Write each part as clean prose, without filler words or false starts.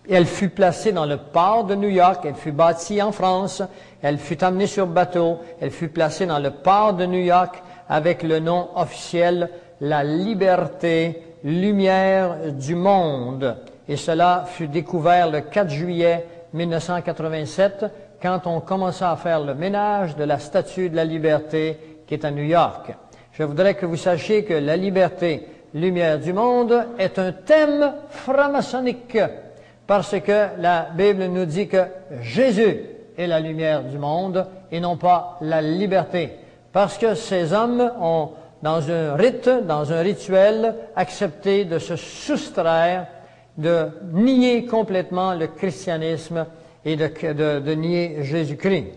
Elle fut placée dans le port de New York, elle fut bâtie en France, elle fut amenée sur bateau, elle fut placée dans le port de New York avec le nom officiel « La Liberté, Lumière du Monde ». Et cela fut découvert le 4 juillet 1987, quand on commença à faire le ménage de la Statue de la Liberté qui est à New York. Je voudrais que vous sachiez que la liberté, lumière du monde, est un thème franc-maçonnique. Parce que la Bible nous dit que Jésus est la lumière du monde et non pas la liberté. Parce que ces hommes ont, dans un rite, dans un rituel, accepté de se soustraire, de nier complètement le christianisme et de nier Jésus-Christ.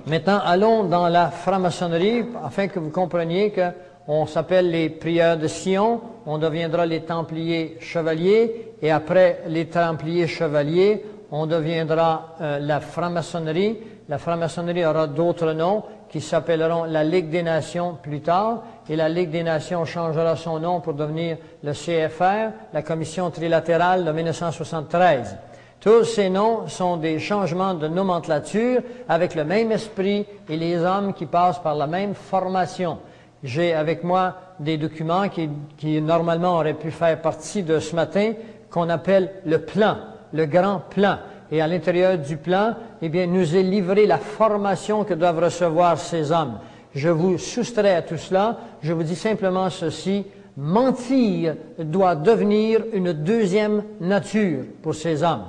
Maintenant, allons dans la franc-maçonnerie afin que vous compreniez que on s'appelle les prieurs de Sion, on deviendra les Templiers chevaliers, et après les Templiers chevaliers, on deviendra la franc-maçonnerie. La franc-maçonnerie aura d'autres noms qui s'appelleront la Ligue des Nations plus tard, et la Ligue des Nations changera son nom pour devenir le CFR, la Commission trilatérale de 1973. Tous ces noms sont des changements de nomenclature avec le même esprit et les hommes qui passent par la même formation. J'ai avec moi des documents qui normalement auraient pu faire partie de ce matin, qu'on appelle le plan, le grand plan. Et à l'intérieur du plan, eh bien, nous est livré la formation que doivent recevoir ces hommes. Je vous soustrais à tout cela, je vous dis simplement ceci, mentir doit devenir une deuxième nature pour ces hommes.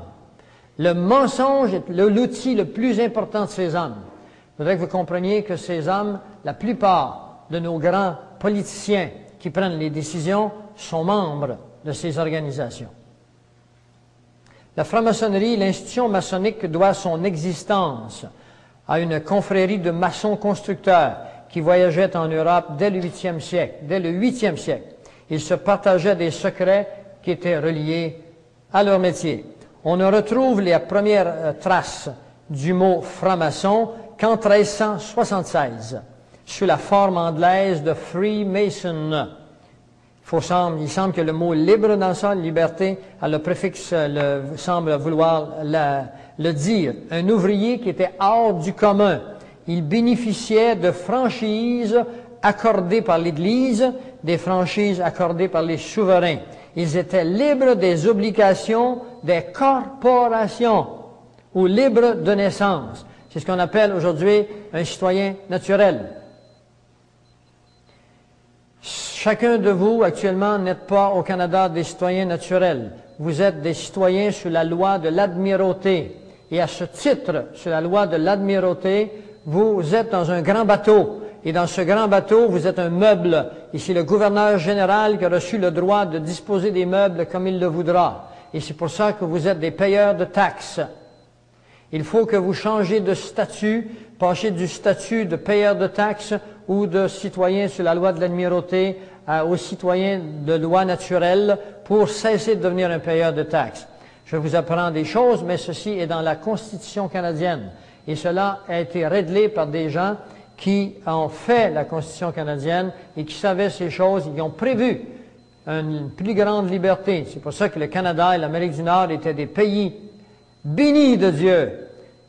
Le mensonge est l'outil le plus important de ces hommes. Il faudrait que vous compreniez que ces hommes, la plupart de nos grands politiciens qui prennent les décisions sont membres de ces organisations. La franc-maçonnerie, l'institution maçonnique, doit son existence à une confrérie de maçons constructeurs qui voyageaient en Europe dès le 8e siècle. Dès le 8e siècle, ils se partageaient des secrets qui étaient reliés à leur métier. On ne retrouve les premières traces du mot franc-maçon qu'en 1376. Sous la forme anglaise de Freemason. Il semble que le mot libre dans ça, liberté, le préfixe semble vouloir le dire. Un ouvrier qui était hors du commun. Il bénéficiait de franchises accordées par l'Église, des franchises accordées par les souverains. Ils étaient libres des obligations des corporations ou libres de naissance. C'est ce qu'on appelle aujourd'hui un citoyen naturel. Chacun de vous, actuellement, n'êtes pas au Canada des citoyens naturels. Vous êtes des citoyens sous la loi de l'amirauté. Et à ce titre, sous la loi de l'amirauté, vous êtes dans un grand bateau. Et dans ce grand bateau, vous êtes un meuble. Et c'est le gouverneur général qui a reçu le droit de disposer des meubles comme il le voudra. Et c'est pour ça que vous êtes des payeurs de taxes. Il faut que vous changiez de statut, passez du statut de payeur de taxes ou de citoyen sous la loi de l'amirauté aux citoyens de loi naturelle pour cesser de devenir un payeur de taxes. Je vous apprends des choses, mais ceci est dans la Constitution canadienne. Et cela a été réglé par des gens qui ont fait la Constitution canadienne et qui savaient ces choses, ils ont prévu une plus grande liberté. C'est pour ça que le Canada et l'Amérique du Nord étaient des pays bénis de Dieu,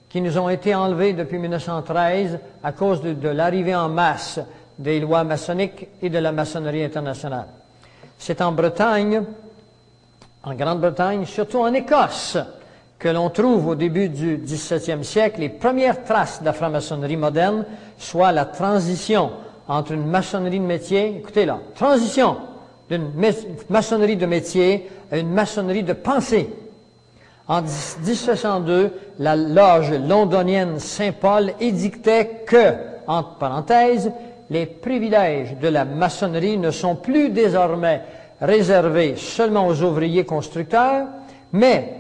qui nous ont été enlevés depuis 1913 à cause de l'arrivée en masse des lois maçonniques et de la maçonnerie internationale. C'est en Bretagne, en Grande-Bretagne, surtout en Écosse, que l'on trouve au début du XVIIe siècle les premières traces de la franc-maçonnerie moderne, soit la transition entre une maçonnerie de métier, écoutez là, transition d'une maçonnerie de métier à une maçonnerie de pensée. En 1702, la loge londonienne Saint-Paul édictait que, entre parenthèses, les privilèges de la maçonnerie ne sont plus désormais réservés seulement aux ouvriers constructeurs, mais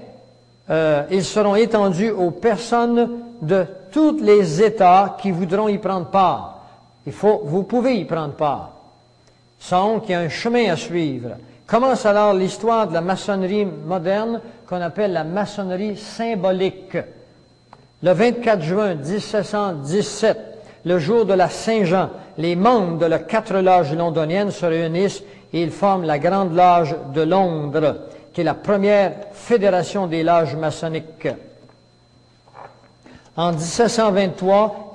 ils seront étendus aux personnes de tous les États qui voudront y prendre part. Vous pouvez y prendre part. Sans qu'il y a un chemin à suivre. Commence alors l'histoire de la maçonnerie moderne qu'on appelle la maçonnerie symbolique. Le 24 juin 1717, le jour de la Saint-Jean, les membres de les 4 loges londoniennes se réunissent et ils forment la Grande Loge de Londres, qui est la première fédération des loges maçonniques. En 1723,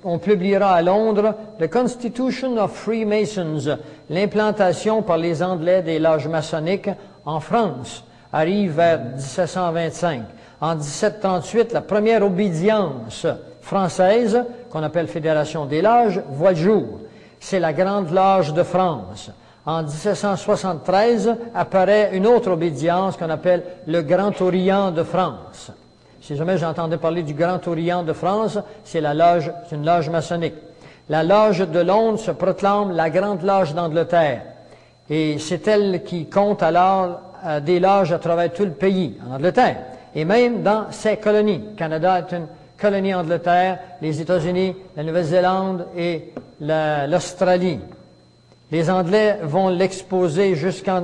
on publiera à Londres « The Constitution of Freemasons », l'implantation par les Anglais des loges maçonniques en France, arrive vers 1725. En 1738, la première obédience française, qu'on appelle Fédération des loges, voit le jour. C'est la Grande Loge de France. En 1773, apparaît une autre obédience qu'on appelle le Grand Orient de France. Si jamais j'entendais parler du Grand Orient de France, c'est une loge maçonnique. La loge de Londres se proclame la Grande Loge d'Angleterre. Et c'est elle qui compte alors des loges à travers tout le pays, en Angleterre. Et même dans ses colonies. Le Canada est une colonie Angleterre, les États-Unis, la Nouvelle-Zélande et l'Australie. Les Anglais vont l'exporter jusqu'en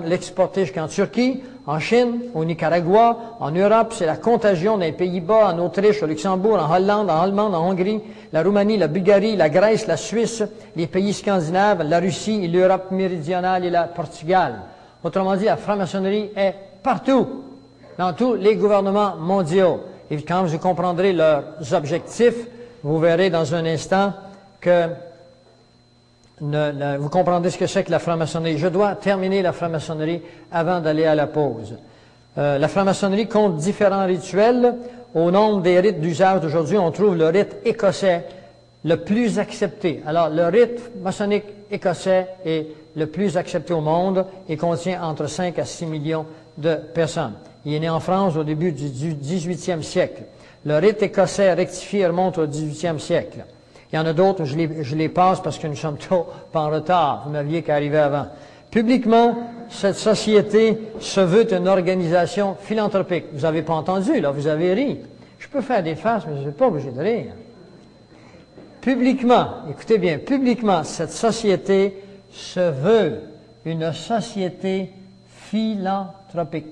Turquie, en Chine, au Nicaragua, en Europe, c'est la contagion dans les Pays-Bas, en Autriche, au Luxembourg, en Hollande, en Allemagne, en Hongrie, la Roumanie, la Bulgarie, la Grèce, la Suisse, les pays scandinaves, la Russie, l'Europe méridionale et le Portugal. Autrement dit, la franc-maçonnerie est partout, dans tous les gouvernements mondiaux. Et quand vous comprendrez leurs objectifs, vous verrez dans un instant que vous comprendrez ce que c'est que la franc-maçonnerie. Je dois terminer la franc-maçonnerie avant d'aller à la pause. La franc-maçonnerie compte différents rituels. Au nombre des rites d'usage d'aujourd'hui, on trouve le rite écossais le plus accepté. Alors, le rite maçonnique écossais est le plus accepté au monde et contient entre 5 à 6 millions de personnes. Il est né en France au début du 18e siècle. Le rite écossais rectifié remonte au 18e siècle. Il y en a d'autres, je les passe parce que nous sommes trop en retard. Vous n'aviez qu'à arriver avant. Publiquement, cette société se veut une organisation philanthropique. Vous n'avez pas entendu, là, vous avez ri. Je peux faire des faces, mais je ne suis pas obligé de rire. Publiquement, écoutez bien, publiquement, cette société se veut une société philanthropique.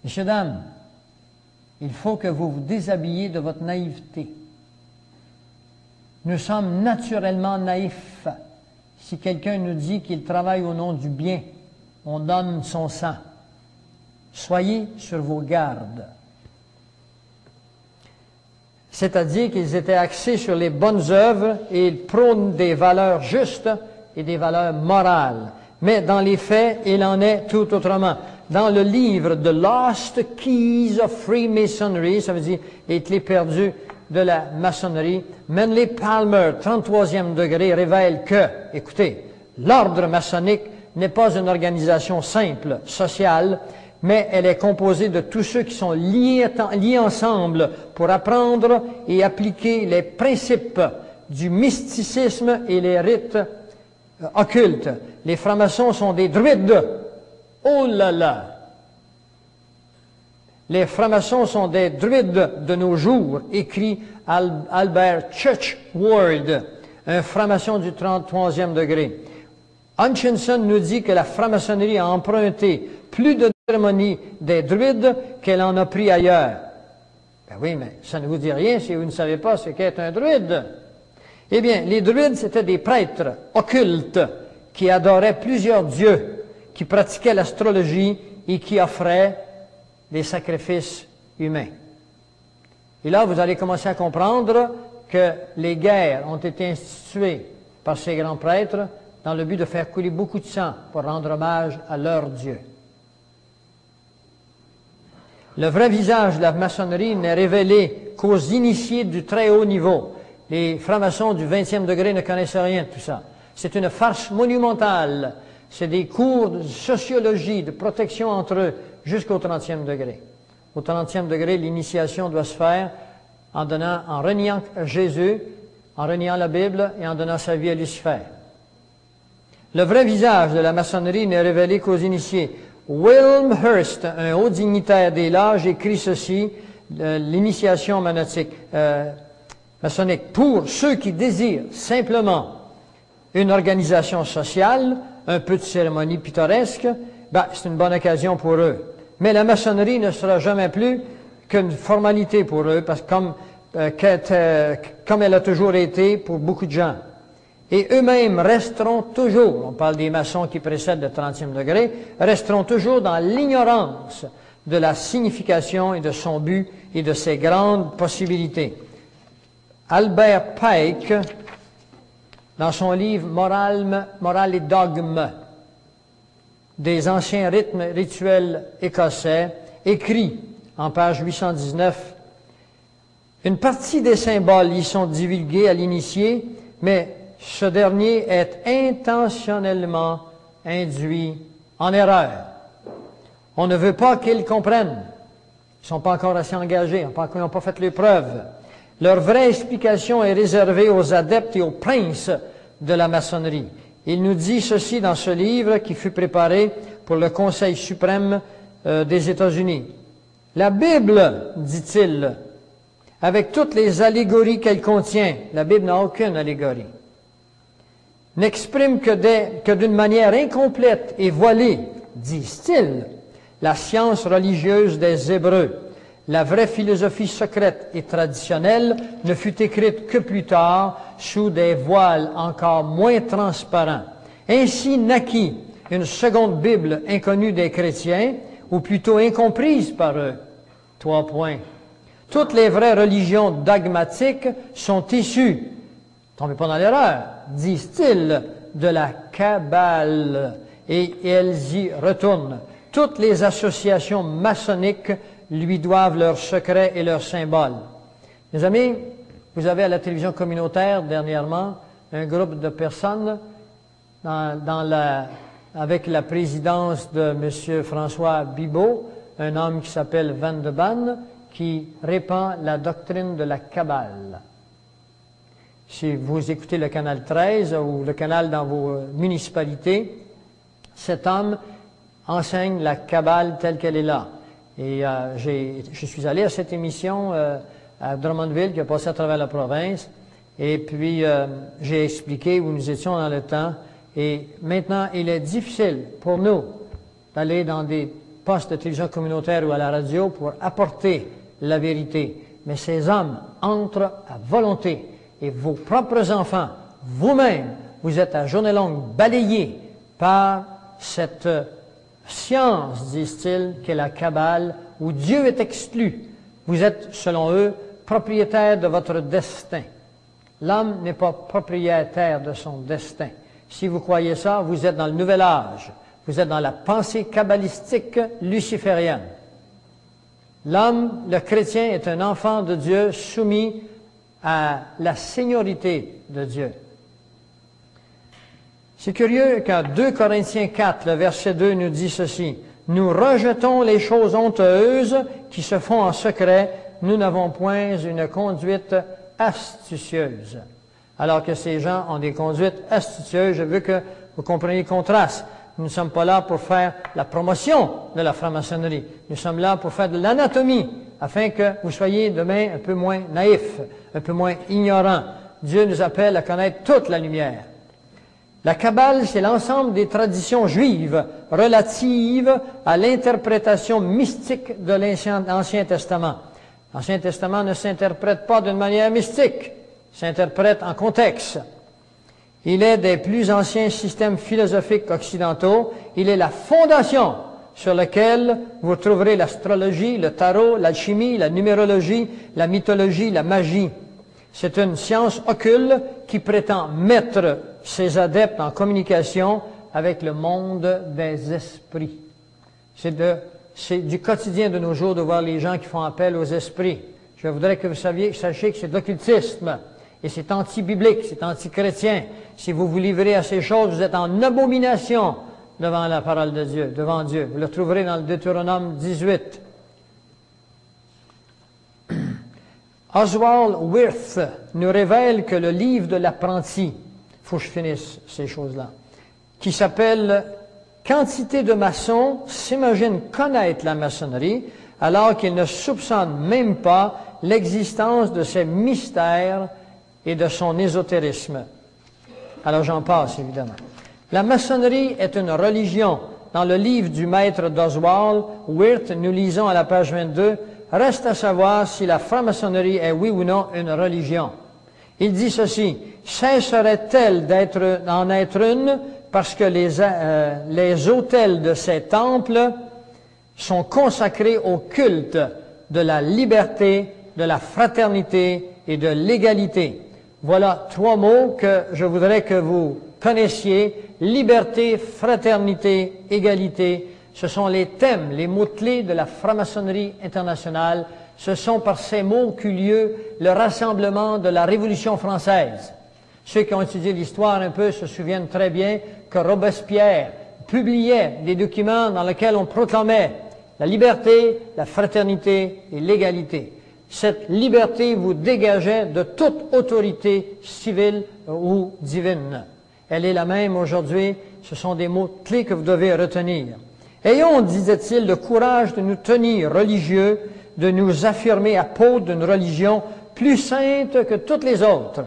Messieurs, dames, il faut que vous vous déshabilliez de votre naïveté. Nous sommes naturellement naïfs. Si quelqu'un nous dit qu'il travaille au nom du bien, on donne son sang. Soyez sur vos gardes. C'est-à-dire qu'ils étaient axés sur les bonnes œuvres et ils prônent des valeurs justes et des valeurs morales. Mais dans les faits, il en est tout autrement. Dans le livre « The Lost Keys of Freemasonry », ça veut dire les clés perdues de la maçonnerie, Manly Palmer, 33e degré, révèle que, écoutez, l'ordre maçonnique n'est pas une organisation simple, sociale, mais elle est composée de tous ceux qui sont liés ensemble pour apprendre et appliquer les principes du mysticisme et les rites occultes. Les francs-maçons sont des druides. Oh là là! Les francs-maçons sont des druides de nos jours, écrit Albert Churchward, un franc-maçon du 33e degré. Hutchinson nous dit que la franc-maçonnerie a emprunté plus de cérémonies des druides qu'elle en a pris ailleurs. Ben oui, mais ça ne vous dit rien si vous ne savez pas ce qu'est un druide. Eh bien, les druides, c'était des prêtres occultes qui adoraient plusieurs dieux, qui pratiquaient l'astrologie et qui offraient des sacrifices humains. Et là, vous allez commencer à comprendre que les guerres ont été instituées par ces grands prêtres dans le but de faire couler beaucoup de sang pour rendre hommage à leur Dieu. Le vrai visage de la maçonnerie n'est révélé qu'aux initiés du très haut niveau. Les francs-maçons du 20e degré ne connaissent rien de tout ça. C'est une farce monumentale. C'est des cours de sociologie, de protection entre eux, jusqu'au 30e degré. Au 30e degré, l'initiation doit se faire en reniant Jésus, en reniant la Bible et en donnant sa vie à Lucifer. Le vrai visage de la maçonnerie n'est révélé qu'aux initiés. William Hurst, un haut dignitaire des loges, écrit ceci, l'initiation maçonnique. Pour ceux qui désirent simplement une organisation sociale, un peu de cérémonie pittoresque, ben, c'est une bonne occasion pour eux. Mais la maçonnerie ne sera jamais plus qu'une formalité pour eux, parce que comme elle a toujours été pour beaucoup de gens. Et eux-mêmes resteront toujours, on parle des maçons qui précèdent le 30e degré, resteront toujours dans l'ignorance de la signification et de son but et de ses grandes possibilités. Albert Pike, dans son livre Morale et dogme, des anciens rythmes rituels écossais, écrit en page 819, « Une partie des symboles y sont divulgués à l'initié, mais ce dernier est intentionnellement induit en erreur. On ne veut pas qu'ils comprennent. Ils ne sont pas encore assez engagés, ils n'ont pas fait l'épreuve. Leur vraie explication est réservée aux adeptes et aux princes de la maçonnerie. Il nous dit ceci dans ce livre qui fut préparé pour le Conseil suprême des États-Unis. La Bible, dit-il, avec toutes les allégories qu'elle contient, la Bible n'a aucune allégorie, n'exprime que d'une manière incomplète et voilée, disent-ils, la science religieuse des Hébreux. La vraie philosophie secrète et traditionnelle ne fut écrite que plus tard sous des voiles encore moins transparents. Ainsi naquit une seconde Bible inconnue des chrétiens, ou plutôt incomprise par eux. 3 points. Toutes les vraies religions dogmatiques sont issues, tombez pas dans l'erreur, disent-ils, de la Kabbale, et elles y retournent. Toutes les associations maçonniques lui doivent leurs secrets et leurs symboles. Mes amis, vous avez à la télévision communautaire dernièrement un groupe de personnes avec la présidence de M. François Bibeau, un homme qui s'appelle Van de Ban, qui répand la doctrine de la Kabbale. Si vous écoutez le canal 13 ou le canal dans vos municipalités, cet homme enseigne la Kabbale telle qu'elle est là. Et je suis allé à cette émission à Drummondville qui a passé à travers la province. Et puis, j'ai expliqué où nous étions dans le temps. Et maintenant, il est difficile pour nous d'aller dans des postes de télévision communautaire ou à la radio pour apporter la vérité. Mais ces hommes entrent à volonté. Et vos propres enfants, vous-même, vous êtes à journée longue balayés par cette science, disent-ils, qu'est la Kabbale, où Dieu est exclu. Vous êtes, selon eux, propriétaire de votre destin. L'homme n'est pas propriétaire de son destin. Si vous croyez ça, vous êtes dans le nouvel âge. Vous êtes dans la pensée kabbalistique luciférienne. L'homme, le chrétien, est un enfant de Dieu soumis à la seigneurie de Dieu. C'est curieux qu'en 2 Corinthiens 4, le verset 2 nous dit ceci. « Nous rejetons les choses honteuses qui se font en secret. Nous n'avons point une conduite astucieuse. » Alors que ces gens ont des conduites astucieuses, je veux que vous compreniez le contraste. Nous ne sommes pas là pour faire la promotion de la franc-maçonnerie. Nous sommes là pour faire de l'anatomie, afin que vous soyez demain un peu moins naïfs, un peu moins ignorants. Dieu nous appelle à connaître toute la lumière. La Kabbale, c'est l'ensemble des traditions juives relatives à l'interprétation mystique de l'Ancien Testament. L'Ancien Testament ne s'interprète pas d'une manière mystique, il s'interprète en contexte. Il est des plus anciens systèmes philosophiques occidentaux. Il est la fondation sur laquelle vous trouverez l'astrologie, le tarot, l'alchimie, la numérologie, la mythologie, la magie. C'est une science occulte qui prétend mettre ses adeptes en communication avec le monde des esprits. C'est du quotidien de nos jours de voir les gens qui font appel aux esprits. Je voudrais que vous sachiez que c'est de l'occultisme. Et c'est anti-biblique, c'est anti-chrétien. Si vous vous livrez à ces choses, vous êtes en abomination devant la parole de Dieu, devant Dieu. Vous le trouverez dans le Deutéronome 18. Oswald Wirth nous révèle que le livre de l'apprenti, il faut que je finisse ces choses-là, qui s'appelle « Quantité de maçons s'imaginent connaître la maçonnerie alors qu'ils ne soupçonnent même pas l'existence de ces mystères et de son ésotérisme. » Alors j'en passe, évidemment. La maçonnerie est une religion. Dans le livre du maître d'Oswald, Wirth, nous lisons à la page 22, « Reste à savoir si la franc-maçonnerie est oui ou non une religion. » Il dit ceci, « Cesserait-elle d'en être une parce que les autels de ces temples sont consacrés au culte de la liberté, de la fraternité et de l'égalité. » Voilà 3 mots que je voudrais que vous connaissiez. Liberté, fraternité, égalité. Ce sont les thèmes, les mots-clés de la franc-maçonnerie internationale. Ce sont par ces mots qu'eut lieu le rassemblement de la Révolution française. Ceux qui ont étudié l'histoire un peu se souviennent très bien que Robespierre publiait des documents dans lesquels on proclamait la liberté, la fraternité et l'égalité. Cette liberté vous dégageait de toute autorité civile ou divine. Elle est la même aujourd'hui. Ce sont des mots clés que vous devez retenir. Ayons, disait-il, le courage de nous tenir religieux, de nous affirmer apôtres d'une religion plus sainte que toutes les autres.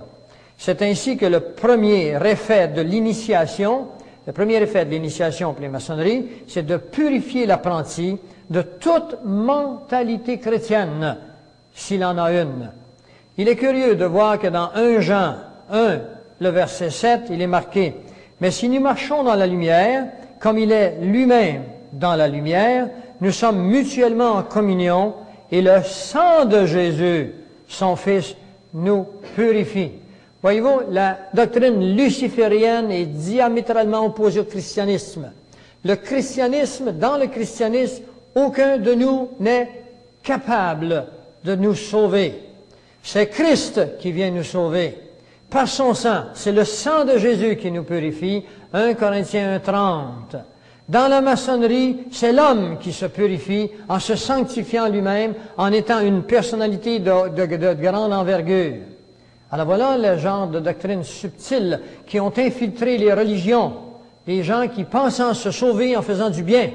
C'est ainsi que le premier effet de l'initiation pour les maçonneries, c'est de purifier l'apprenti de toute mentalité chrétienne, s'il en a une. Il est curieux de voir que dans 1 Jean 1, le verset 7, il est marqué « Mais si nous marchons dans la lumière, comme il est lui-même dans la lumière, nous sommes mutuellement en communion, et le sang de Jésus, son Fils, nous purifie. » Voyez-vous, la doctrine luciférienne est diamétralement opposée au christianisme. Dans le christianisme, aucun de nous n'est capable de nous sauver. C'est Christ qui vient nous sauver. Par son sang, c'est le sang de Jésus qui nous purifie. 1 Corinthiens 1:30. Dans la maçonnerie, c'est l'homme qui se purifie en se sanctifiant lui-même, en étant une personnalité de grande envergure. Alors voilà le genre de doctrines subtiles qui ont infiltré les religions. Les gens qui pensent se sauver en faisant du bien.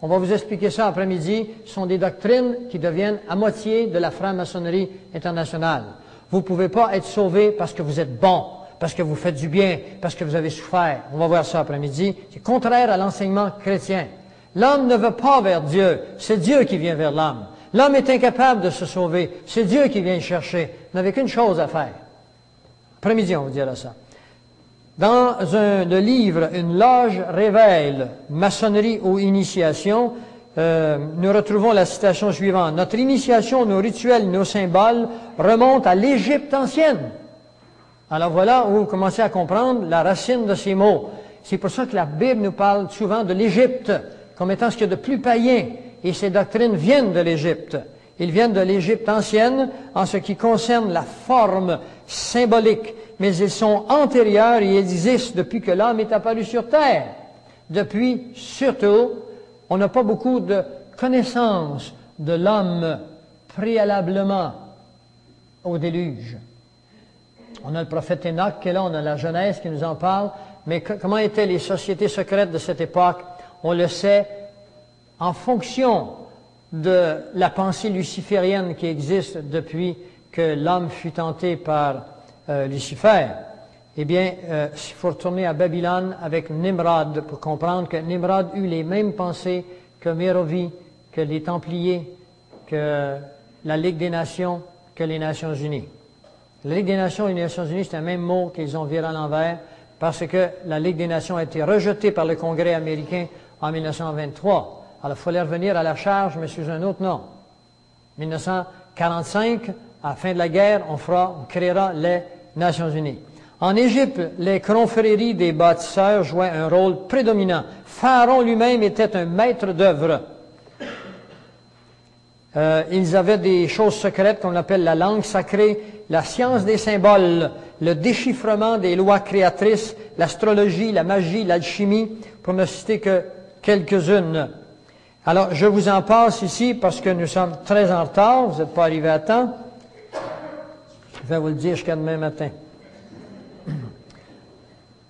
On va vous expliquer ça après-midi. Ce sont des doctrines qui deviennent à moitié de la franc-maçonnerie internationale. Vous ne pouvez pas être sauvé parce que vous êtes bon, parce que vous faites du bien, parce que vous avez souffert. On va voir ça après-midi. C'est contraire à l'enseignement chrétien. L'homme ne veut pas vers Dieu. C'est Dieu qui vient vers l'homme. L'homme est incapable de se sauver. C'est Dieu qui vient le chercher. Vous n'avez qu'une chose à faire. Après-midi, on vous dira ça. Dans le livre « Une loge révèle, maçonnerie ou initiation », nous retrouvons la citation suivante. « Notre initiation, nos rituels, nos symboles remontent à l'Égypte ancienne. » Alors voilà où vous commencez à comprendre la racine de ces mots. C'est pour ça que la Bible nous parle souvent de l'Égypte comme étant ce qu'il y a de plus païen. Et ces doctrines viennent de l'Égypte. Ils viennent de l'Égypte ancienne en ce qui concerne la forme symbolique, mais ils sont antérieurs et existent depuis que l'homme est apparu sur terre. Depuis, surtout, on n'a pas beaucoup de connaissances de l'homme préalablement au déluge. On a le prophète Enoch qui est là, on a la Genèse qui nous en parle, mais comment étaient les sociétés secrètes de cette époque? On le sait en fonction de la pensée luciférienne qui existe depuis que l'homme fut tenté par Lucifer. Eh bien, il faut retourner à Babylone avec Nimrod pour comprendre que Nimrod eut les mêmes pensées que Mérovie, que les Templiers, que la Ligue des Nations, que les Nations Unies. La Ligue des Nations et les Nations Unies, c'est un même mot qu'ils ont viré à l'envers parce que la Ligue des Nations a été rejetée par le Congrès américain en 1923. Alors, il fallait revenir à la charge, mais sous un autre nom. 1945, à la fin de la guerre, on créera les Nations Unies. En Égypte, les confréries des bâtisseurs jouaient un rôle prédominant. Pharaon lui-même était un maître d'œuvre. Ils avaient des choses secrètes qu'on appelle la langue sacrée, la science des symboles, le déchiffrement des lois créatrices, l'astrologie, la magie, l'alchimie, pour ne citer que quelques-unes. Alors, je vous en passe ici parce que nous sommes très en retard, vous n'êtes pas arrivés à temps. Je vais vous le dire jusqu'à demain matin.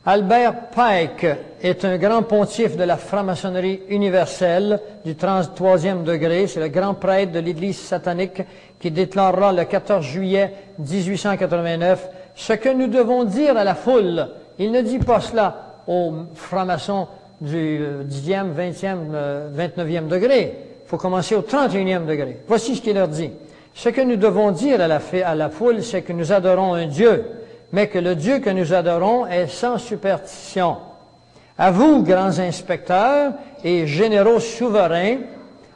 Albert Pike est un grand pontife de la franc-maçonnerie universelle du 33e degré. C'est le grand prêtre de l'Église satanique qui déclarera le 14 juillet 1889 ce que nous devons dire à la foule. Il ne dit pas cela aux francs-maçons du 10e, 20e, 29e degré. Il faut commencer au 31e degré. Voici ce qu'il leur dit. Ce que nous devons dire à la foule, c'est que nous adorons un Dieu, mais que le Dieu que nous adorons est sans superstition. À vous, grands inspecteurs et généraux souverains,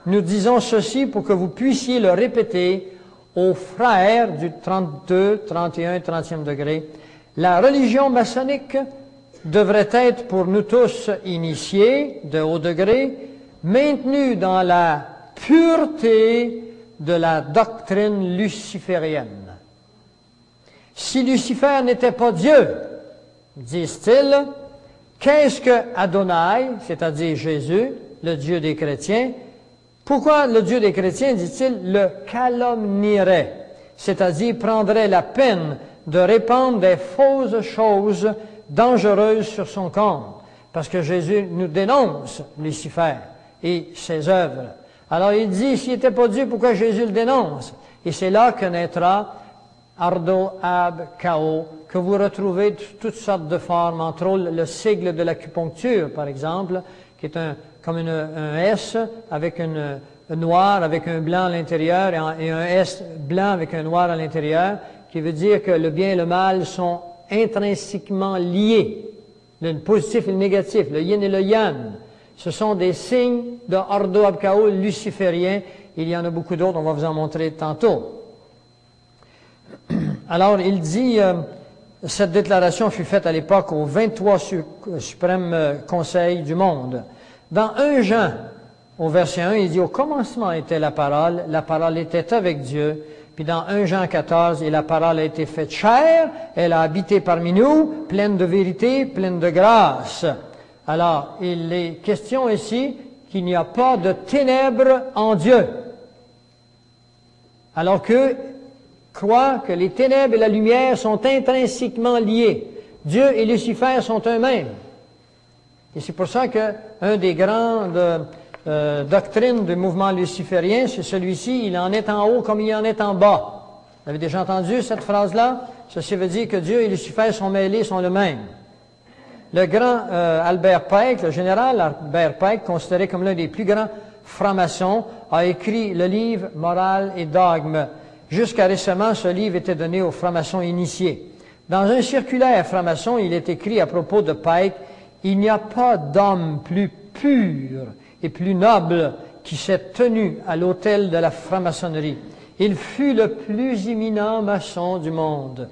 nous disons ceci pour que vous puissiez le répéter aux frères du 32, 31 et 30e degré. La religion maçonnique devrait être pour nous tous initiés de haut degré, maintenue dans la pureté de la doctrine luciférienne. Si Lucifer n'était pas Dieu, disent-ils, qu'est-ce que Adonai, c'est-à-dire Jésus, le Dieu des chrétiens, pourquoi le Dieu des chrétiens, dit-il, le calomnierait, c'est-à-dire prendrait la peine de répandre des fausses choses dangereuses sur son compte? Parce que Jésus nous dénonce Lucifer et ses œuvres. Alors il dit, s'il n'était pas Dieu, pourquoi Jésus le dénonce? Et c'est là que naîtra Ardo Ab Kao, que vous retrouvez toutes sortes de formes, entre autres le sigle de l'acupuncture, par exemple, qui est comme un S avec un noir avec un blanc à l'intérieur et un S blanc avec un noir à l'intérieur, qui veut dire que le bien et le mal sont intrinsèquement liés, le positif et le négatif, le yin et le yang. Ce sont des signes de Ordo Ab Kao luciférien. Il y en a beaucoup d'autres, on va vous en montrer tantôt. Alors, il dit, cette déclaration fut faite à l'époque au 23 suprême Conseil du monde. Dans 1 Jean, au verset 1, il dit, au commencement était la parole était avec Dieu. Puis dans 1 Jean 14, et la parole a été faite chair, elle a habité parmi nous, pleine de vérité, pleine de grâce. Alors, il est question ici qu'il n'y a pas de ténèbres en Dieu. Alors que croient que les ténèbres et la lumière sont intrinsèquement liés. Dieu et Lucifer sont eux-mêmes. Et c'est pour ça qu'un des grandes doctrines du mouvement luciférien, c'est celui-ci, il en est en haut comme il en est en bas. Vous avez déjà entendu cette phrase-là? Ceci veut dire que Dieu et Lucifer sont mêlés, sont le même. Le grand Albert Pike, le général Albert Pike, considéré comme l'un des plus grands francs-maçons, a écrit le livre « Morale et dogme ». Jusqu'à récemment, ce livre était donné aux francs-maçons initiés. Dans un circulaire franc-maçon, il est écrit à propos de Pike, « Il n'y a pas d'homme plus pur et plus noble qui s'est tenu à l'autel de la franc-maçonnerie. Il fut le plus éminent maçon du monde. »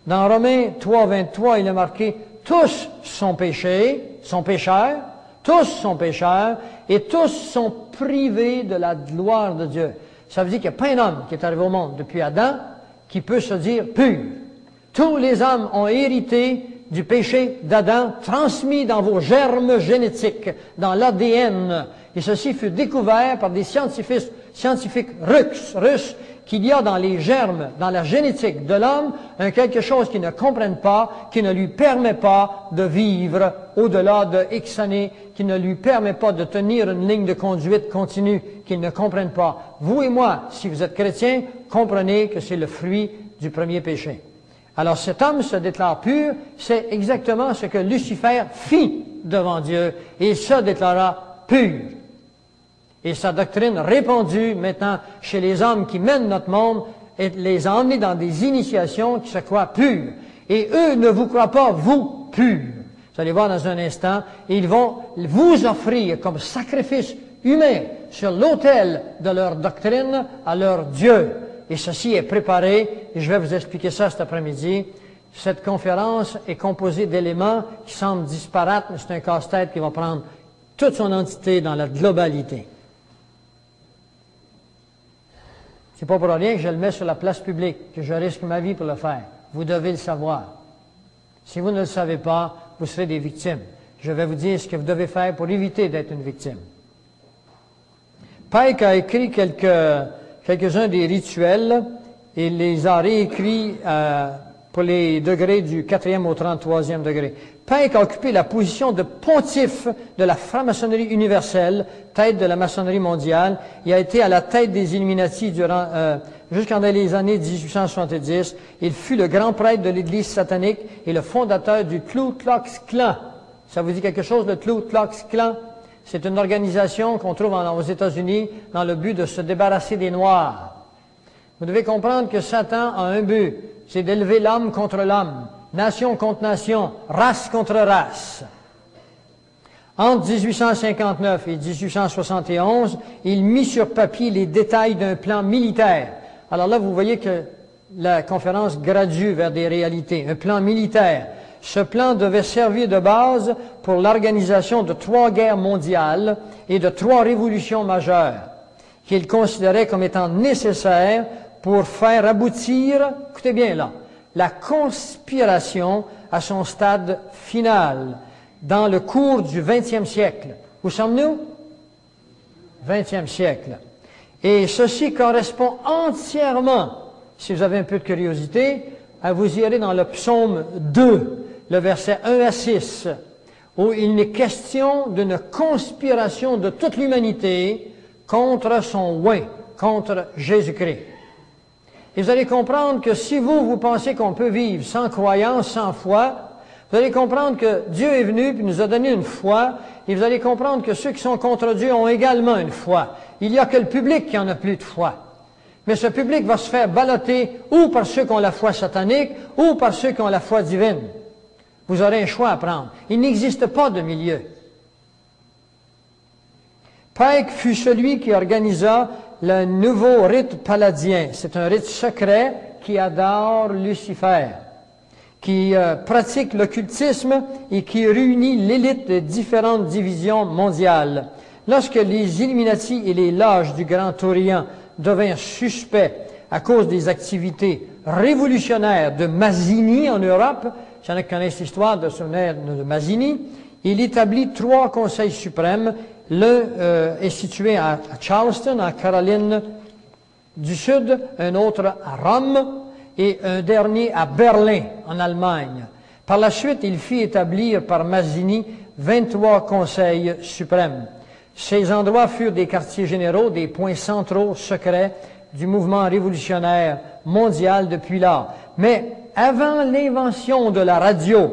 Dans Romains 3, 23, il est marqué, « Tous sont péchés, sont pécheurs, tous sont pécheurs, et tous sont privés de la gloire de Dieu. » Ça veut dire qu'il n'y a pas un homme qui est arrivé au monde depuis Adam qui peut se dire pur. Tous les hommes ont hérité du péché d'Adam transmis dans vos germes génétiques, dans l'ADN. Et ceci fut découvert par des scientifiques russes qu'il y a dans les germes, dans la génétique de l'homme, quelque chose qu'ils ne comprennent pas, qui ne lui permet pas de vivre au-delà de X années, qui ne lui permet pas de tenir une ligne de conduite continue, qu'ils ne comprennent pas. Vous et moi, si vous êtes chrétiens, comprenez que c'est le fruit du premier péché. Alors cet homme se déclare pur, c'est exactement ce que Lucifer fit devant Dieu, et il se déclara pur. Et sa doctrine répandue maintenant chez les hommes qui mènent notre monde, et les a emmenés dans des initiations qui se croient pures. Et eux ne vous croient pas, vous, purs. Vous allez voir dans un instant, ils vont vous offrir comme sacrifice humain sur l'autel de leur doctrine à leur Dieu. Et ceci est préparé, et je vais vous expliquer ça cet après-midi. Cette conférence est composée d'éléments qui semblent disparates, mais c'est un casse-tête qui va prendre toute son entité dans la globalité. C'est pas pour rien que je le mets sur la place publique, que je risque ma vie pour le faire. Vous devez le savoir. Si vous ne le savez pas, vous serez des victimes. Je vais vous dire ce que vous devez faire pour éviter d'être une victime. Pike a écrit quelques-uns des rituels et les a réécrits pour les degrés du 4e au 33e degré. Pike a occupé la position de pontife de la franc-maçonnerie universelle, tête de la maçonnerie mondiale. Il a été à la tête des Illuminati jusqu'en les années 1870. Il fut le grand prêtre de l'Église satanique et le fondateur du Ku Klux Klan. Ça vous dit quelque chose, le Ku Klux Klan? C'est une organisation qu'on trouve aux États-Unis dans le but de se débarrasser des Noirs. Vous devez comprendre que Satan a un but, c'est d'élever l'homme contre l'homme, nation contre nation, race contre race. Entre 1859 et 1871, il mit sur papier les détails d'un plan militaire. Alors là, vous voyez que la conférence gradue vers des réalités, un plan militaire. Ce plan devait servir de base pour l'organisation de 3 guerres mondiales et de 3 révolutions majeures, qu'il considérait comme étant nécessaires pour faire aboutir, écoutez bien là, la conspiration à son stade final dans le cours du 20e siècle. Où sommes-nous? 20e siècle. Et ceci correspond entièrement, si vous avez un peu de curiosité, vous irez dans le psaume 2, le verset 1 à 6, où il est question d'une conspiration de toute l'humanité contre son oint, contre Jésus-Christ. Et vous allez comprendre que si vous pensez qu'on peut vivre sans croyance, sans foi, vous allez comprendre que Dieu est venu et nous a donné une foi, et vous allez comprendre que ceux qui sont contre Dieu ont également une foi. Il n'y a que le public qui en a plus de foi. Mais ce public va se faire balloter ou par ceux qui ont la foi satanique, ou par ceux qui ont la foi divine. Vous aurez un choix à prendre. Il n'existe pas de milieu. Pike fut celui qui organisa le nouveau rite paladien. C'est un rite secret qui adore Lucifer, qui pratique l'occultisme et qui réunit l'élite de différentes divisions mondiales. Lorsque les Illuminati et les loges du Grand Orient devinrent suspects à cause des activités révolutionnaires de Mazzini en Europe, il y en a qui connaissent l'histoire de Mazzini, il établit 3 conseils suprêmes. L'un est situé à Charleston, en Caroline du Sud, un autre à Rome et un dernier à Berlin, en Allemagne. Par la suite, il fit établir par Mazzini 23 conseils suprêmes. Ces endroits furent des quartiers généraux, des points centraux secrets du mouvement révolutionnaire mondial depuis lors. Mais avant l'invention de la radio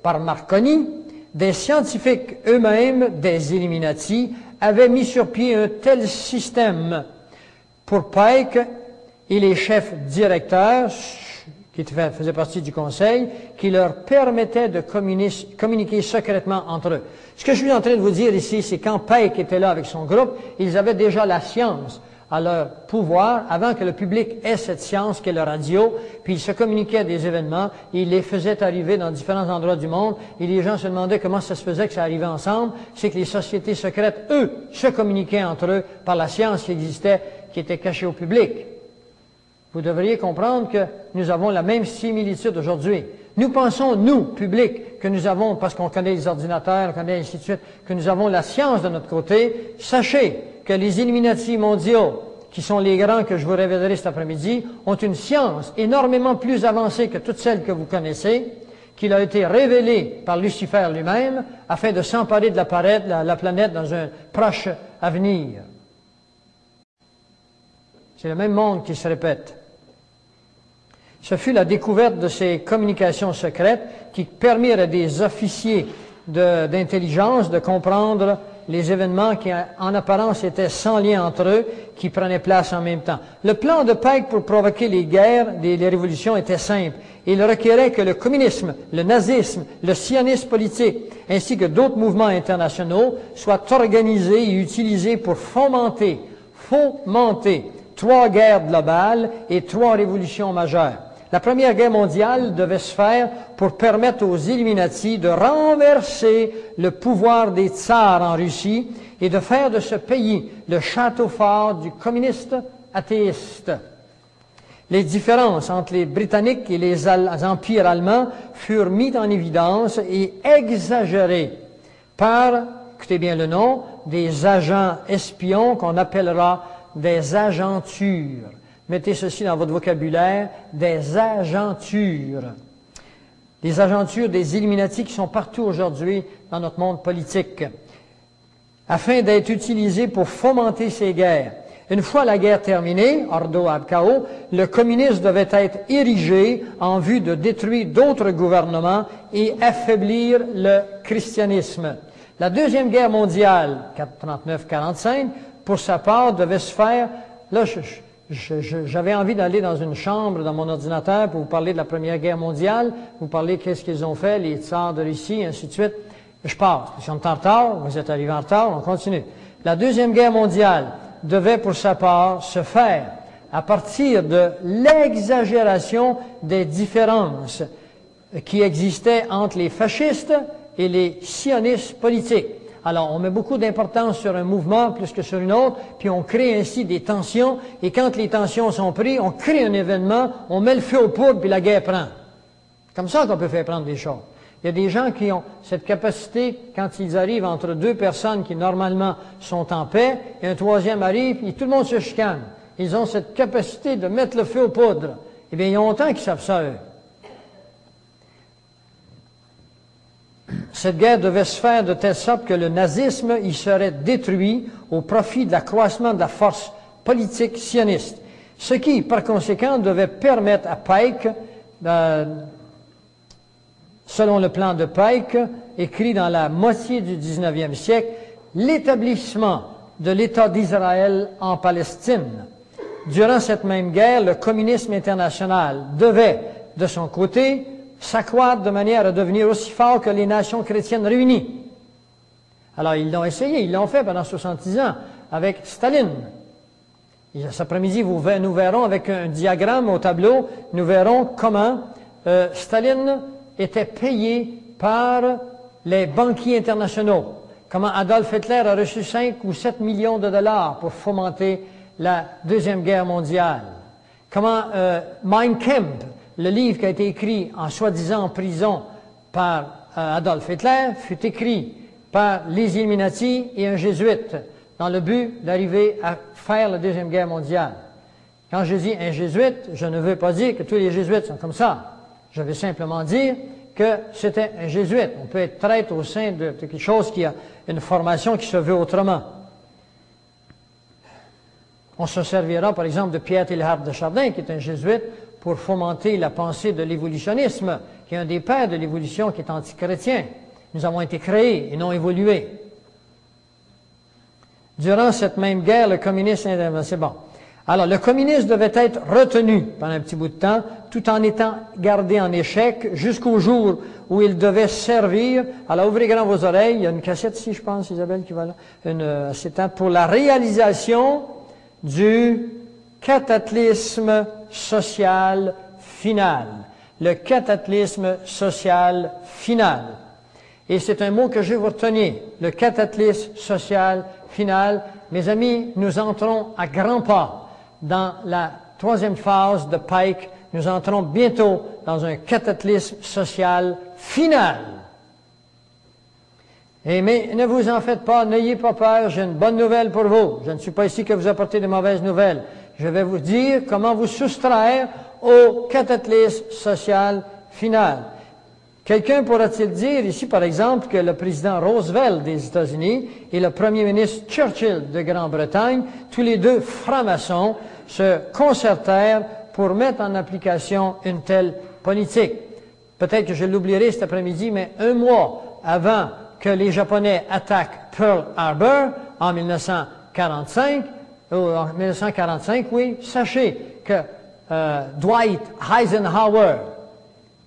par Marconi, des scientifiques eux-mêmes, des Illuminati, avaient mis sur pied un tel système pour Pike et les chefs directeurs, qui faisaient partie du conseil, qui leur permettait de communiquer secrètement entre eux. Ce que je suis en train de vous dire ici, c'est quand Pike était là avec son groupe, ils avaient déjà la science à leur pouvoir, avant que le public ait cette science qu'est la radio, puis ils se communiquaient des événements, ils les faisaient arriver dans différents endroits du monde, et les gens se demandaient comment ça se faisait que ça arrivait ensemble. C'est que les sociétés secrètes, eux, se communiquaient entre eux par la science qui existait, qui était cachée au public. Vous devriez comprendre que nous avons la même similitude aujourd'hui. Nous pensons, nous, public, que nous avons, parce qu'on connaît les ordinateurs, on connaît ainsi de suite, que nous avons la science de notre côté. Sachez que les Illuminati mondiaux, qui sont les grands que je vous révélerai cet après-midi, ont une science énormément plus avancée que toutes celles que vous connaissez, qu'il a été révélée par Lucifer lui-même, afin de s'emparer de la planète dans un proche avenir. C'est le même monde qui se répète. Ce fut la découverte de ces communications secrètes qui permirent à des officiers d'intelligence de comprendre les événements qui, en apparence, étaient sans lien entre eux, qui prenaient place en même temps. Le plan de Pike pour provoquer les guerres, les révolutions, était simple. Il requérait que le communisme, le nazisme, le sionisme politique, ainsi que d'autres mouvements internationaux, soient organisés et utilisés pour fomenter 3 guerres globales et 3 révolutions majeures. La Première Guerre mondiale devait se faire pour permettre aux Illuminati de renverser le pouvoir des tsars en Russie et de faire de ce pays le château fort du communiste athéiste. Les différences entre les Britanniques et les empires allemands furent mises en évidence et exagérées par, écoutez bien le nom, des agents espions qu'on appellera des agentures. Mettez ceci dans votre vocabulaire, des agentures. Les agentures des Illuminati qui sont partout aujourd'hui dans notre monde politique, afin d'être utilisées pour fomenter ces guerres. Une fois la guerre terminée, ordo ab chaos, le communisme devait être érigé en vue de détruire d'autres gouvernements et affaiblir le christianisme. La Deuxième Guerre mondiale, 39-45, pour sa part, devait se faire... Là, j'avais envie d'aller dans une chambre, dans mon ordinateur, pour vous parler de la Première Guerre mondiale, vous parler qu'est-ce qu'ils ont fait, les tsars de Russie, et ainsi de suite. Je pars. Si on est en retard, vous êtes arrivé en retard, on continue. La Deuxième Guerre mondiale devait, pour sa part, se faire à partir de l'exagération des différences qui existaient entre les fascistes et les sionistes politiques. Alors, on met beaucoup d'importance sur un mouvement plus que sur une autre, puis on crée ainsi des tensions, et quand les tensions sont prises, on crée un événement, on met le feu aux poudres, puis la guerre prend. Comme ça qu'on peut faire prendre des choses. Il y a des gens qui ont cette capacité, quand ils arrivent entre deux personnes qui normalement sont en paix, et un troisième arrive, et tout le monde se chicane. Ils ont cette capacité de mettre le feu aux poudres. Eh bien, il y a longtemps qu'ils savent ça, eux. Cette guerre devait se faire de telle sorte que le nazisme y serait détruit au profit de l'accroissement de la force politique sioniste. Ce qui, par conséquent, devait permettre à Pike, selon le plan de Pike, écrit dans la moitié du 19e siècle, l'établissement de l'État d'Israël en Palestine. Durant cette même guerre, le communisme international devait, de son côté, s'accroître de manière à devenir aussi fort que les nations chrétiennes réunies. Alors, ils l'ont essayé, ils l'ont fait pendant 70 ans avec Staline. Et cet après-midi, nous verrons avec un diagramme au tableau, nous verrons comment Staline était payé par les banquiers internationaux. Comment Adolf Hitler a reçu 5 ou 7 millions de dollars pour fomenter la Deuxième Guerre mondiale. Comment Mein Kampf, le livre qui a été écrit en soi-disant en prison par Adolf Hitler, fut écrit par les Illuminati et un jésuite dans le but d'arriver à faire la Deuxième Guerre mondiale. Quand je dis un jésuite, je ne veux pas dire que tous les jésuites sont comme ça. Je veux simplement dire que c'était un jésuite. On peut être traître au sein de quelque chose qui a une formation qui se veut autrement. On se servira par exemple de Pierre Teilhard de Chardin, qui est un jésuite, pour fomenter la pensée de l'évolutionnisme, qui est un des pères de l'évolution qui est antichrétien. Nous avons été créés et non évolués. Durant cette même guerre, le communisme... C'est bon. Alors, le communisme devait être retenu pendant un petit bout de temps, tout en étant gardé en échec jusqu'au jour où il devait servir. Alors, ouvrez grand vos oreilles. Il y a une cassette ici, je pense, Isabelle, qui va là. Pour la réalisation du cataclysme social final. Le cataclysme social final. Et c'est un mot que je vais vous retenir. Le cataclysme social final. Mes amis, nous entrons à grands pas dans la troisième phase de Pike. Nous entrons bientôt dans un cataclysme social final. Mais ne vous en faites pas, n'ayez pas peur, j'ai une bonne nouvelle pour vous. Je ne suis pas ici que vous apporter de mauvaises nouvelles. Je vais vous dire comment vous soustraire au cataclysme social final. Quelqu'un pourra-t-il dire ici, par exemple, que le président Roosevelt des États-Unis et le premier ministre Churchill de Grande-Bretagne, tous les deux francs-maçons, se concertèrent pour mettre en application une telle politique. Peut-être que je l'oublierai cet après-midi, mais un mois avant que les Japonais attaquent Pearl Harbor en 1945, oui, sachez que Dwight Eisenhower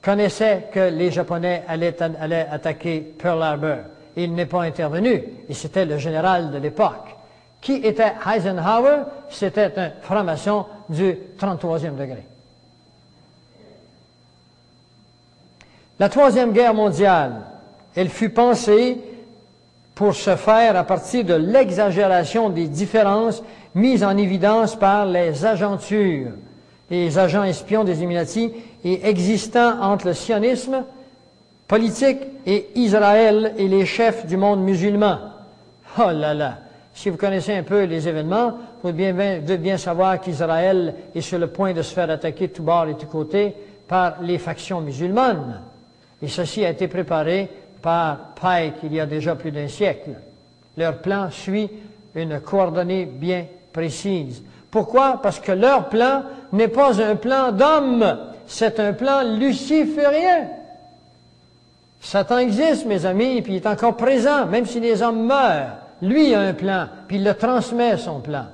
connaissait que les Japonais allaient attaquer Pearl Harbor. Il n'est pas intervenu, et c'était le général de l'époque. Qui était Eisenhower? C'était un franc-maçon du 33e degré. La Troisième Guerre mondiale, elle fut pensée pour se faire à partir de l'exagération des différences mises en évidence par les agentures, les agents espions des Illuminati et existant entre le sionisme politique et Israël et les chefs du monde musulman. Oh là là! Si vous connaissez un peu les événements, vous devez bien savoir qu'Israël est sur le point de se faire attaquer de tous bords et de tous côtés par les factions musulmanes. Et ceci a été préparé par Pike il y a déjà plus d'un siècle. Leur plan suit une coordonnée bien précise. Pourquoi? Parce que leur plan n'est pas un plan d'homme, c'est un plan luciférien. Satan existe, mes amis, puis il est encore présent, même si les hommes meurent. Lui a un plan, puis il le transmet, son plan.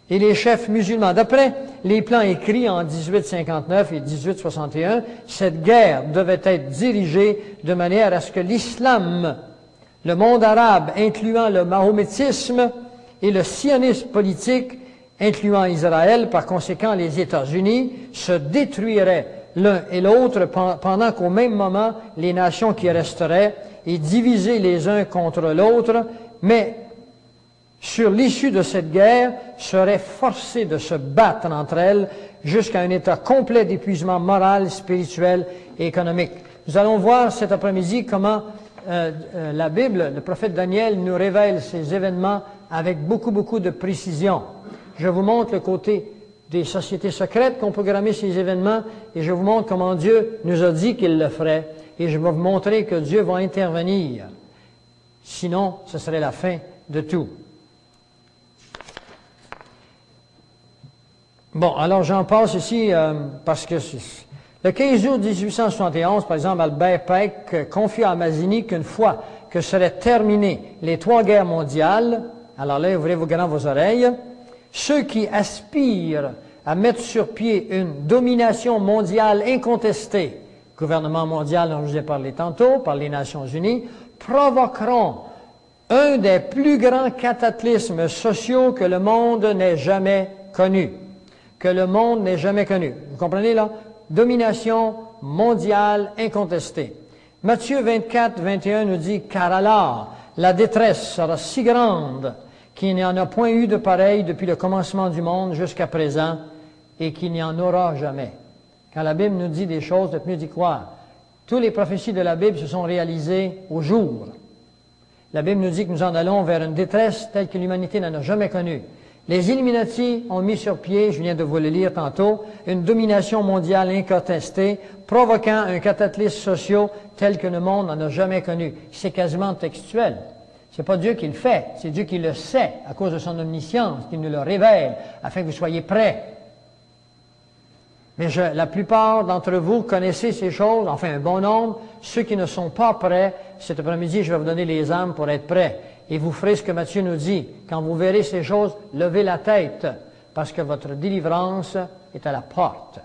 Et les chefs musulmans, d'après les plans écrits en 1859 et 1861, cette guerre devait être dirigée de manière à ce que l'islam, le monde arabe, incluant le mahométisme, et le sionisme politique, incluant Israël, par conséquent les États-Unis, se détruiraient l'un et l'autre pendant qu'au même moment, les nations qui resteraient et divisées les uns contre l'autre, mais sur l'issue de cette guerre, seraient forcées de se battre entre elles jusqu'à un état complet d'épuisement moral, spirituel et économique. Nous allons voir cet après-midi comment la Bible, le prophète Daniel, nous révèle ces événements avec beaucoup de précision. Je vous montre le côté des sociétés secrètes qui ont programmé ces événements et je vous montre comment Dieu nous a dit qu'il le ferait et je vais vous montrer que Dieu va intervenir. Sinon, ce serait la fin de tout. Bon, alors j'en passe ici parce que le 15 août 1871, par exemple, Albert Pike confia à Mazzini qu'une fois que seraient terminées les 3 guerres mondiales, alors là, ouvrez vos oreilles, ceux qui aspirent à mettre sur pied une domination mondiale incontestée, gouvernement mondial dont je vous ai parlé tantôt, par les Nations Unies, provoqueront un des plus grands cataclysmes sociaux que le monde n'ait jamais connu. Que le monde n'ait jamais connu. Vous comprenez là? Domination mondiale incontestée. Matthieu 24, 21 nous dit « Car alors, la détresse sera si grande qu'il n'y en a point eu de pareil depuis le commencement du monde jusqu'à présent et qu'il n'y en aura jamais. » Quand la Bible nous dit des choses, c'est mieux d'y croire. Toutes les prophéties de la Bible se sont réalisées au jour. La Bible nous dit que nous en allons vers une détresse telle que l'humanité n'en a jamais connue. Les Illuminati ont mis sur pied, je viens de vous le lire tantôt, une domination mondiale incontestée, provoquant un cataclysme social tel que le monde n'en a jamais connu. C'est quasiment textuel. C'est pas Dieu qui le fait, c'est Dieu qui le sait à cause de son omniscience, qui nous le révèle, afin que vous soyez prêts. Mais la plupart d'entre vous connaissez ces choses, enfin un bon nombre. Ceux qui ne sont pas prêts, cet après-midi, je vais vous donner les armes pour être prêts. Et vous ferez ce que Matthieu nous dit. Quand vous verrez ces choses, levez la tête, parce que votre délivrance est à la porte.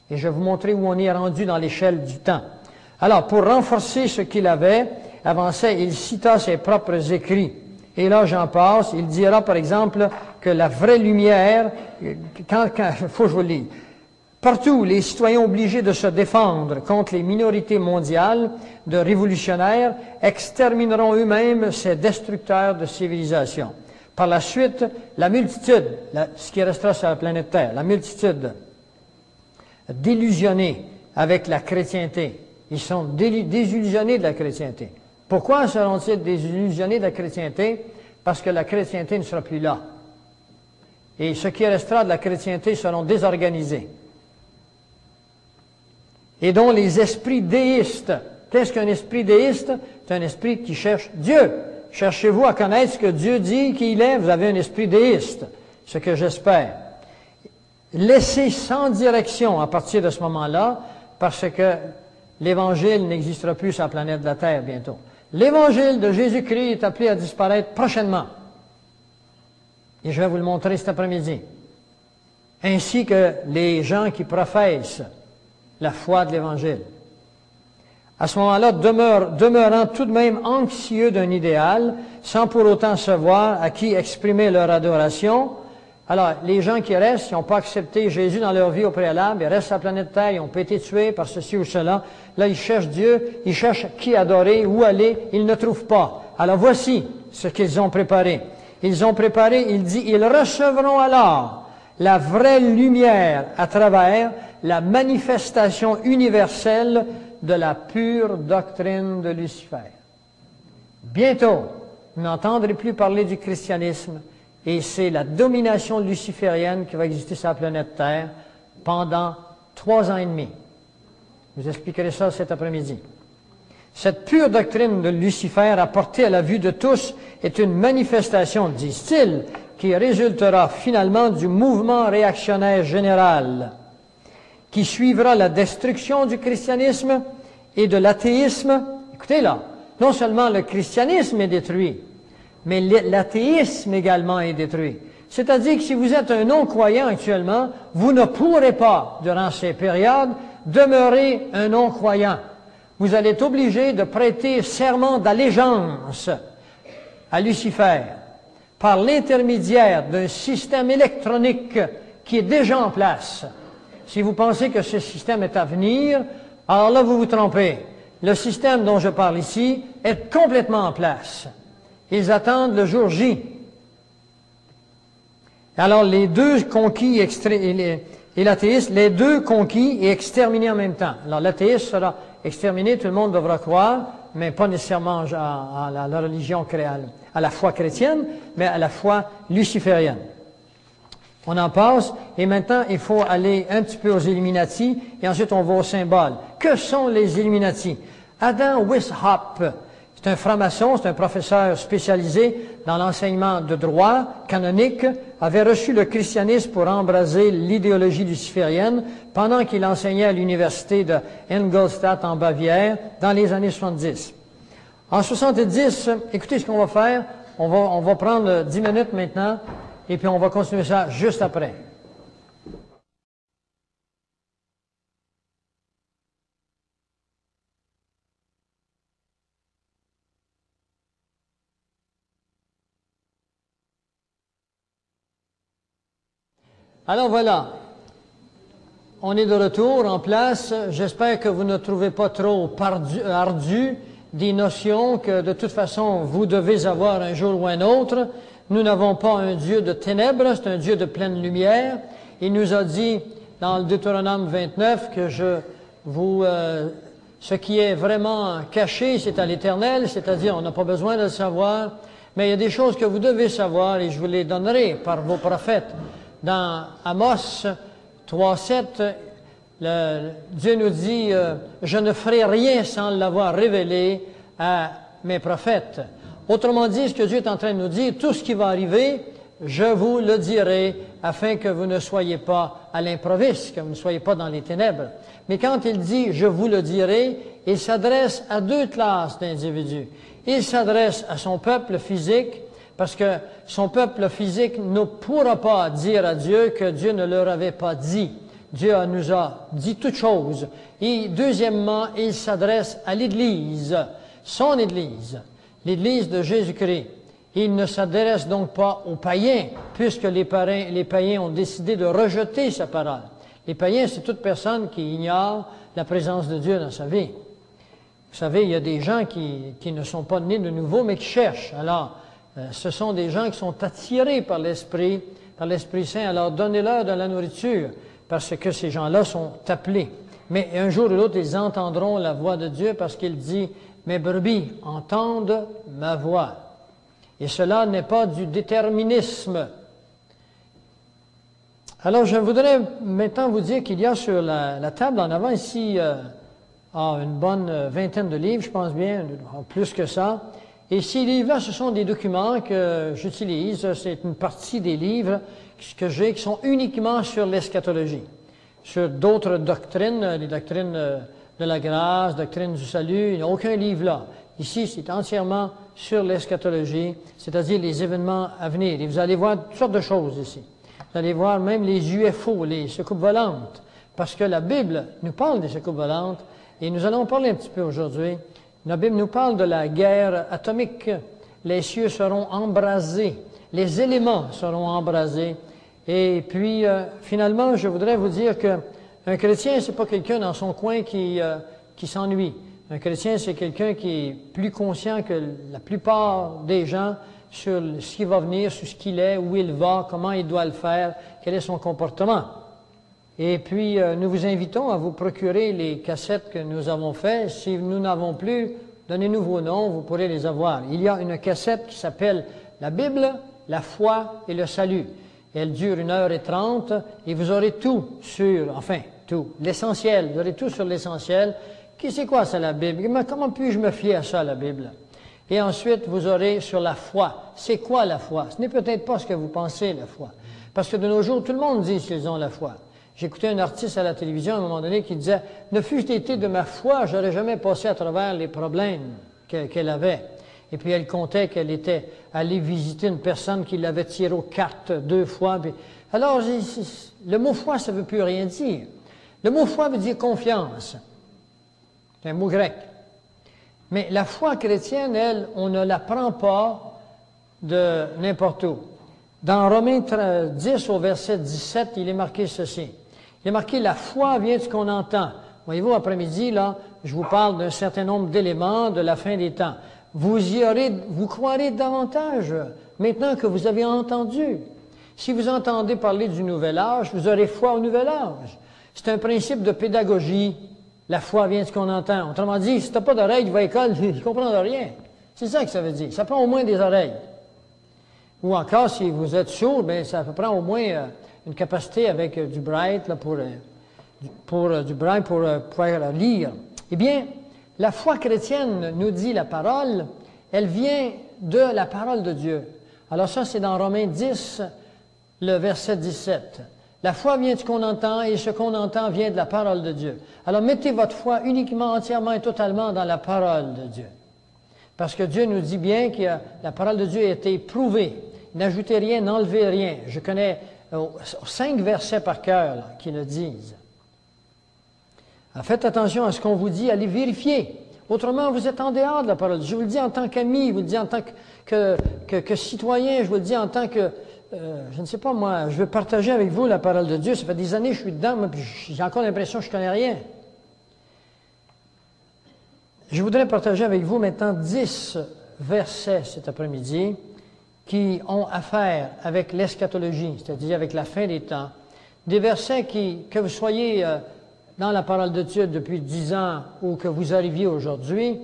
Et je vais vous montrer où on est rendu dans l'échelle du temps. Alors, pour renforcer ce qu'il avait avancé, il cita ses propres écrits. Et là, j'en passe. Il dira, par exemple, que la vraie lumière, faut que je vous le lise. Partout, les citoyens obligés de se défendre contre les minorités mondiales de révolutionnaires extermineront eux-mêmes ces destructeurs de civilisation. Par la suite, la multitude, ce qui restera sur la planète Terre, la multitude délusionnée avec la chrétienté. Ils sont désillusionnés de la chrétienté. Pourquoi seront-ils désillusionnés de la chrétienté? Parce que la chrétienté ne sera plus là. Et ce qui restera de la chrétienté seront désorganisés. Et dont les esprits déistes. Qu'est-ce qu'un esprit déiste? C'est un esprit qui cherche Dieu. Cherchez-vous à connaître ce que Dieu dit qu'il est, vous avez un esprit déiste, ce que j'espère. Laissez sans direction à partir de ce moment-là, parce que l'Évangile n'existera plus sur la planète de la Terre bientôt. L'Évangile de Jésus-Christ est appelé à disparaître prochainement. Et je vais vous le montrer cet après-midi. Ainsi que les gens qui professent la foi de l'Évangile. À ce moment-là, demeurant tout de même anxieux d'un idéal, sans pour autant savoir à qui exprimer leur adoration. Alors, les gens qui restent, ils n'ont pas accepté Jésus dans leur vie au préalable, ils restent sur la planète Terre, ils ont été tués par ceci ou cela. Là, ils cherchent Dieu, ils cherchent qui adorer, où aller, ils ne trouvent pas. Alors, voici ce qu'ils ont préparé. Ils ont préparé, il dit, ils recevront alors la vraie lumière à travers la manifestation universelle de la pure doctrine de Lucifer. Bientôt, vous n'entendrez plus parler du christianisme et c'est la domination luciférienne qui va exister sur la planète Terre pendant 3 ans et demi. Je vous expliquerai ça cet après-midi. Cette pure doctrine de Lucifer apportée à la vue de tous est une manifestation, disent-ils, qui résultera finalement du mouvement réactionnaire général, qui suivra la destruction du christianisme et de l'athéisme. Écoutez là, non seulement le christianisme est détruit, mais l'athéisme également est détruit. C'est-à-dire que si vous êtes un non-croyant actuellement, vous ne pourrez pas, durant ces périodes, demeurer un non-croyant. Vous allez être obligé de prêter serment d'allégeance à Lucifer par l'intermédiaire d'un système électronique qui est déjà en place. Si vous pensez que ce système est à venir, alors là, vous vous trompez. Le système dont je parle ici est complètement en place. Ils attendent le jour J. Alors, les deux conquis et l'athéiste, les deux conquis et exterminés en même temps. Alors, l'athéiste sera exterminé, tout le monde devra croire, mais pas nécessairement à la religion, à la foi chrétienne, mais à la foi luciférienne. On en passe, et maintenant, il faut aller un petit peu aux Illuminati, et ensuite on va aux symboles. Que sont les Illuminati? Adam Weishaupt, c'est un franc-maçon, c'est un professeur spécialisé dans l'enseignement de droit canonique, avait reçu le christianisme pour embraser l'idéologie luciférienne pendant qu'il enseignait à l'université de Ingolstadt en Bavière dans les années 70. En 70, écoutez ce qu'on va faire, on va prendre 10 minutes maintenant, et puis on va continuer ça juste après. Alors voilà, on est de retour en place. J'espère que vous ne trouvez pas trop ardu des notions que de toute façon vous devez avoir un jour ou un autre. Nous n'avons pas un Dieu de ténèbres, c'est un Dieu de pleine lumière. Il nous a dit dans le Deutéronome 29 que ce qui est vraiment caché, c'est à l'Éternel, c'est-à-dire on n'a pas besoin de le savoir, mais il y a des choses que vous devez savoir et je vous les donnerai par vos prophètes. Dans Amos 3:7, Dieu nous dit « Je ne ferai rien sans l'avoir révélé à mes prophètes ». Autrement dit, ce que Dieu est en train de nous dire, tout ce qui va arriver, je vous le dirai afin que vous ne soyez pas à l'improviste, que vous ne soyez pas dans les ténèbres. Mais quand il dit « je vous le dirai », il s'adresse à deux classes d'individus. Il s'adresse à son peuple physique, parce que son peuple physique ne pourra pas dire à Dieu que Dieu ne leur avait pas dit. Dieu nous a dit toutes choses. Et deuxièmement, il s'adresse à l'Église, son Église, l'Église de Jésus-Christ. Il ne s'adresse donc pas aux païens, puisque les païens ont décidé de rejeter sa parole. Les païens, c'est toute personne qui ignore la présence de Dieu dans sa vie. Vous savez, il y a des gens qui ne sont pas nés de nouveau, mais qui cherchent. Alors, ce sont des gens qui sont attirés par l'Esprit Saint. Alors, donnez-leur de la nourriture, parce que ces gens-là sont appelés. Mais un jour ou l'autre, ils entendront la voix de Dieu, parce qu'il dit « Mes brebis entendent ma voix ». Et cela n'est pas du déterminisme. Alors, je voudrais maintenant vous dire qu'il y a sur la table en avant ici une bonne vingtaine de livres, je pense bien, plus que ça. Et ces livres-là, ce sont des documents que j'utilise. C'est une partie des livres que j'ai qui sont uniquement sur l'eschatologie, sur d'autres doctrines, les doctrines de la grâce, doctrines du salut. Il n'y a aucun livre là. Ici, c'est entièrement sur l'eschatologie, c'est-à-dire les événements à venir. Et vous allez voir toutes sortes de choses ici. Vous allez voir même les UFO, les soucoupes volantes, parce que la Bible nous parle des soucoupes volantes, et nous allons en parler un petit peu aujourd'hui. La Bible nous parle de la guerre atomique. Les cieux seront embrasés, les éléments seront embrasés. Et puis, finalement, je voudrais vous dire qu'un chrétien, c'est pas quelqu'un dans son coin qui s'ennuie. Un chrétien, c'est quelqu'un qui est plus conscient que la plupart des gens sur ce qui va venir, sur ce qu'il est, où il va, comment il doit le faire, quel est son comportement. Et puis, nous vous invitons à vous procurer les cassettes que nous avons faites. Si nous n'avons plus, donnez-nous vos noms, vous pourrez les avoir. Il y a une cassette qui s'appelle « La Bible, la foi et le salut ». Elle dure 1h30 et vous aurez tout l'essentiel. Vous aurez tout sur l'essentiel. C'est quoi ça, la Bible? Mais comment puis-je me fier à ça, la Bible? Et ensuite, vous aurez sur la foi. C'est quoi la foi? Ce n'est peut-être pas ce que vous pensez, la foi. Parce que de nos jours, tout le monde dit qu'ils ont la foi. J'écoutais un artiste à la télévision à un moment donné qui disait « Ne fût-ce été de ma foi, j'aurais jamais passé à travers les problèmes qu'elle avait. » Et puis elle contait qu'elle était allée visiter une personne qui l'avait tiré aux cartes 2 fois. Alors, le mot foi, ça ne veut plus rien dire. Le mot foi veut dire confiance. C'est un mot grec. Mais la foi chrétienne, elle, on ne la prend pas de n'importe où. Dans Romains 10, au verset 17, il est marqué ceci. Il est marqué « La foi vient de ce qu'on entend ». Voyez-vous, après-midi, là, je vous parle d'un certain nombre d'éléments de la fin des temps. Vous croirez davantage maintenant que vous avez entendu. Si vous entendez parler du nouvel âge, vous aurez foi au nouvel âge. C'est un principe de pédagogie. La foi vient de ce qu'on entend. Autrement dit, si tu n'as pas d'oreilles, tu vas à l'école, tu ne comprends rien. C'est ça que ça veut dire. Ça prend au moins des oreilles. Ou encore, si vous êtes sourd, bien, ça prend au moins une capacité avec du bright là, pour pouvoir lire. Eh bien, la foi chrétienne, nous dit la parole, elle vient de la parole de Dieu. Alors ça, c'est dans Romains 10, le verset 17. La foi vient de ce qu'on entend et ce qu'on entend vient de la parole de Dieu. Alors mettez votre foi uniquement, entièrement et totalement dans la parole de Dieu. Parce que Dieu nous dit bien que la parole de Dieu a été prouvée. N'ajoutez rien, n'enlevez rien. Je connais 5 versets par cœur là, qui le disent. Alors, faites attention à ce qu'on vous dit, allez vérifier. Autrement, vous êtes en dehors de la parole. Je vous le dis en tant qu'ami, je vous le dis en tant que citoyen, je vous le dis en tant que... je ne sais pas, moi, je veux partager avec vous la parole de Dieu. Ça fait des années que je suis dedans, moi, puis j'ai encore l'impression que je ne connais rien. Je voudrais partager avec vous maintenant 10 versets cet après-midi qui ont affaire avec l'eschatologie, c'est-à-dire avec la fin des temps. Des versets que vous soyez dans la parole de Dieu depuis 10 ans ou que vous arriviez aujourd'hui,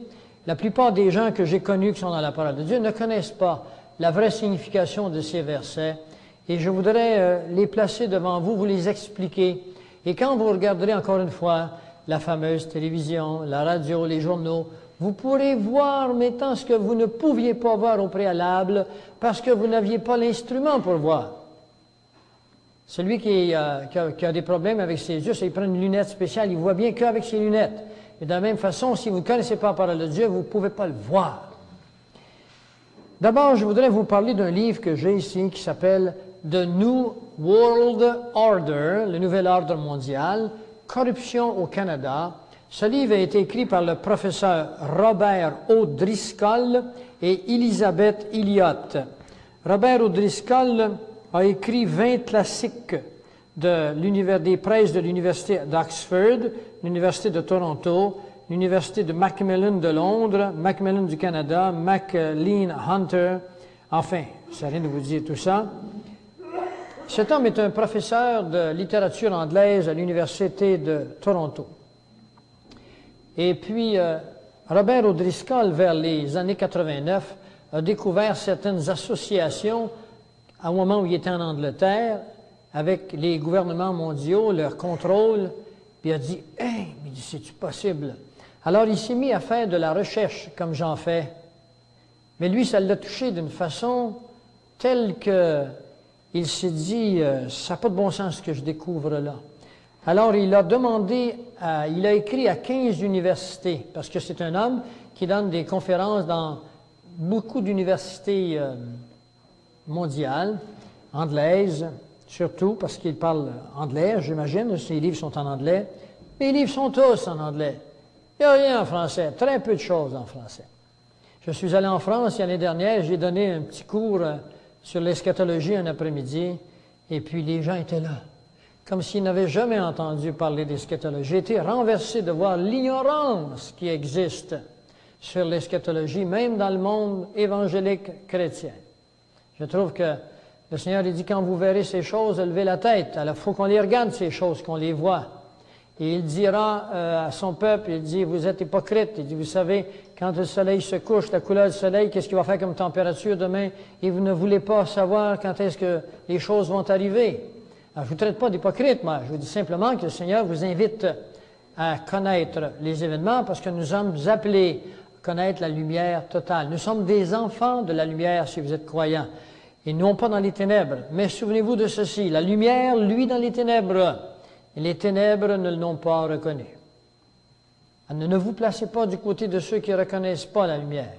la plupart des gens que j'ai connus qui sont dans la parole de Dieu ne connaissent pas la vraie signification de ces versets. Et je voudrais les placer devant vous, vous les expliquer. Et quand vous regarderez encore une fois la fameuse télévision, la radio, les journaux, vous pourrez voir maintenant ce que vous ne pouviez pas voir au préalable parce que vous n'aviez pas l'instrument pour voir. Celui qui a des problèmes avec ses yeux, il prend une lunette spéciale, il voit bien qu'avec ses lunettes. Et de la même façon, si vous ne connaissez pas la parole de Dieu, vous ne pouvez pas le voir. D'abord, je voudrais vous parler d'un livre que j'ai ici qui s'appelle « The New World Order », le nouvel ordre mondial, corruption au Canada. Ce livre a été écrit par le professeur Robert O'Driscoll et Elizabeth Elliott. Robert O'Driscoll a écrit 20 classiques des presses de l'Université d'Oxford, l'Université de Toronto, l'Université de Macmillan de Londres, Macmillan du Canada, Maclean Hunter. Enfin, ça n'a rien de vous dire tout ça. Cet homme est un professeur de littérature anglaise à l'Université de Toronto. Et puis, Robert O'Driscoll, vers les années 89, a découvert certaines associations au moment où il était en Angleterre, avec les gouvernements mondiaux, leur contrôle, puis il a dit « Hey, mais c'est-tu possible? » Alors, il s'est mis à faire de la recherche, comme j'en fais. Mais lui, ça l'a touché d'une façon telle qu'il s'est dit « Ça n'a pas de bon sens ce que je découvre là. » Alors, il a écrit à 15 universités, parce que c'est un homme qui donne des conférences dans beaucoup d'universités mondiales, anglaises, surtout parce qu'il parle anglais, j'imagine, ses livres sont en anglais. Mes livres sont tous en anglais. Il n'y a rien en français, très peu de choses en français. Je suis allé en France l'année dernière, j'ai donné un petit cours sur l'eschatologie un après-midi, et puis les gens étaient là, comme s'ils n'avaient jamais entendu parler d'eschatologie. J'ai été renversé de voir l'ignorance qui existe sur l'eschatologie, même dans le monde évangélique chrétien. Je trouve que le Seigneur dit, quand vous verrez ces choses, levez la tête. Alors, il faut qu'on les regarde, ces choses, qu'on les voit. Et il dira à son peuple, il dit, vous êtes hypocrites. Il dit, vous savez, quand le soleil se couche, la couleur du soleil, qu'est-ce qu'il va faire comme température demain? Et vous ne voulez pas savoir quand est-ce que les choses vont arriver. Alors, je ne vous traite pas d'hypocrite, moi. Je vous dis simplement que le Seigneur vous invite à connaître les événements parce que nous sommes appelés connaître la lumière totale. Nous sommes des enfants de la lumière si vous êtes croyants, et non pas dans les ténèbres. Mais souvenez-vous de ceci, la lumière, lui, dans les ténèbres, et les ténèbres ne l'ont pas reconnu. Ne vous placez pas du côté de ceux qui ne reconnaissent pas la lumière.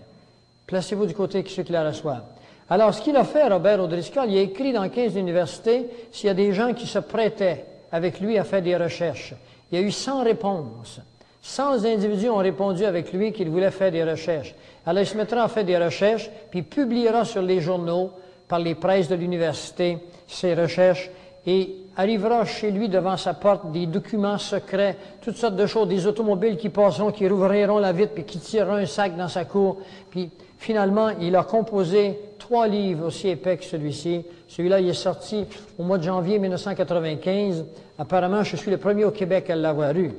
Placez-vous du côté de ceux qui la reçoivent. Alors, ce qu'il a fait, Robert O'Driscoll, il a écrit dans 15 universités s'il y a des gens qui se prêtaient avec lui à faire des recherches. Il y a eu 100 réponses. 100 individus ont répondu avec lui qu'ils voulaient faire des recherches. Alors, il se mettra à faire des recherches, puis il publiera sur les journaux, par les presses de l'université, ses recherches, et arrivera chez lui devant sa porte des documents secrets, toutes sortes de choses, des automobiles qui passeront, qui rouvriront la vitre, puis qui tireront un sac dans sa cour. Puis finalement, il a composé 3 livres aussi épais que celui-ci. Celui-là, il est sorti au mois de janvier 1995. Apparemment, je suis le premier au Québec à l'avoir eu.